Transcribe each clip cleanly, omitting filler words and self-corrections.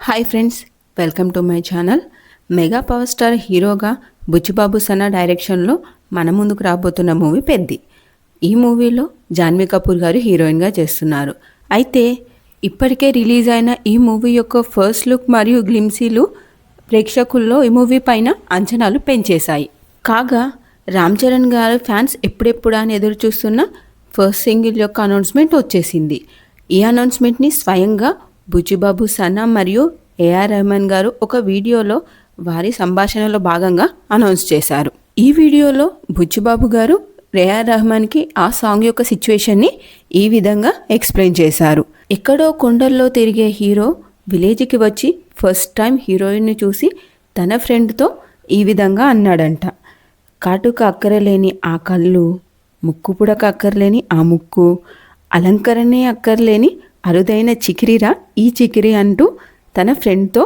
Hi friends, welcome to my channel. Mega power star హీరోగా బుచ్చిబాబు సనా డైరెక్షన్లో మన ముందుకు రాబోతున్న మూవీ పెద్ది. ఈ మూవీలో జాన్వీ కపూర్ గారు హీరోయిన్గా చేస్తున్నారు. అయితే ఇప్పటికే రిలీజ్ అయిన ఈ మూవీ యొక్క ఫస్ట్ లుక్ మరియు గ్లిమ్సీలు ప్రేక్షకుల్లో ఈ మూవీ పైన అంచనాలు పెంచేశాయి. కాగా రామ్ చరణ్ గారు ఫ్యాన్స్ ఎప్పుడెప్పుడా అని ఎదురు చూస్తున్న ఫస్ట్ సింగిల్ యొక్క అనౌన్స్మెంట్ వచ్చేసింది. ఈ అనౌన్స్మెంట్ని స్వయంగా బుచ్చిబాబు సనా మరియు ఏఆర్ రెహమాన్ గారు ఒక వీడియోలో వారి సంభాషణలో భాగంగా అనౌన్స్ చేశారు. ఈ వీడియోలో బుచ్చిబాబు గారు ఏఆర్ రెహమాన్కి ఆ సాంగ్ యొక్క సిచ్యువేషన్ని ఈ విధంగా ఎక్స్ప్లెయిన్ చేశారు. ఎక్కడో కొండల్లో తిరిగే హీరో విలేజ్కి వచ్చి ఫస్ట్ టైం హీరోయిన్ని చూసి తన ఫ్రెండ్తో ఈ విధంగా అన్నాడంట. కాటుక అక్కరలేని ఆ కళ్ళు, ముక్కు పుడక అక్కర్లేని ఆ ముక్కు, అలంకరణే అక్కర్లేని అరుదైన చికిరిరా ఈ చికిరి అంటూ తన ఫ్రెండ్తో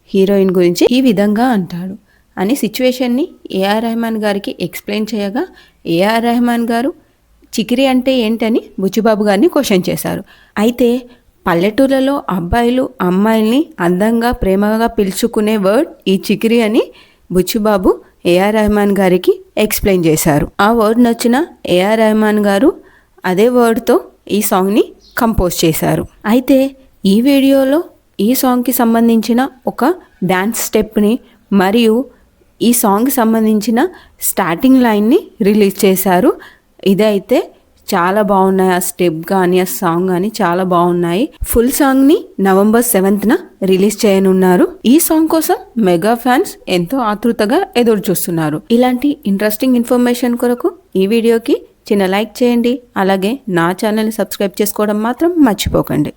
హీరోయిన్ గురించి ఈ విధంగా అంటాడు అని సిచ్యువేషన్ని ఏఆర్ రెహమాన్ గారికి ఎక్స్ప్లెయిన్ చేయగా ఏఆర్ రెహమాన్ గారు చికిరి అంటే ఏంటని బుచ్చిబాబు గారిని క్వశ్చన్ చేశారు. అయితే పల్లెటూళ్ళలో అబ్బాయిలు అమ్మాయిల్ని అందంగా ప్రేమగా పిలుచుకునే వర్డ్ ఈ చికిరి అని బుచ్చిబాబు ఏఆర్ రెహమాన్ గారికి ఎక్స్ప్లెయిన్ చేశారు. ఆ వర్డ్ నచ్చిన ఏఆర్ రెహమాన్ గారు అదే వర్డ్తో ఈ సాంగ్ని కంపోజ్ చేశారు. అయితే ఈ వీడియోలో ఈ సాంగ్కి సంబంధించిన ఒక డ్యాన్స్ స్టెప్ని మరియు ఈ సాంగ్కి సంబంధించిన స్టార్టింగ్ లైన్ని రిలీజ్ చేశారు. ఇదైతే చాలా బాగున్నాయి. ఆ స్టెప్ కానీ ఆ సాంగ్ కానీ చాలా బాగున్నాయి. ఫుల్ సాంగ్ని November 7th రిలీజ్ చేయనున్నారు. ఈ సాంగ్ కోసం మెగా ఫ్యాన్స్ ఎంతో ఆతృతగా ఎదురు చూస్తున్నారు. ఇలాంటి ఇంట్రెస్టింగ్ ఇన్ఫర్మేషన్ కొరకు ఈ వీడియోకి చిన్న లైక్ చేయండి. అలాగే నా ఛానల్ని సబ్స్క్రైబ్ చేసుకోవడం మాత్రం మర్చిపోకండి.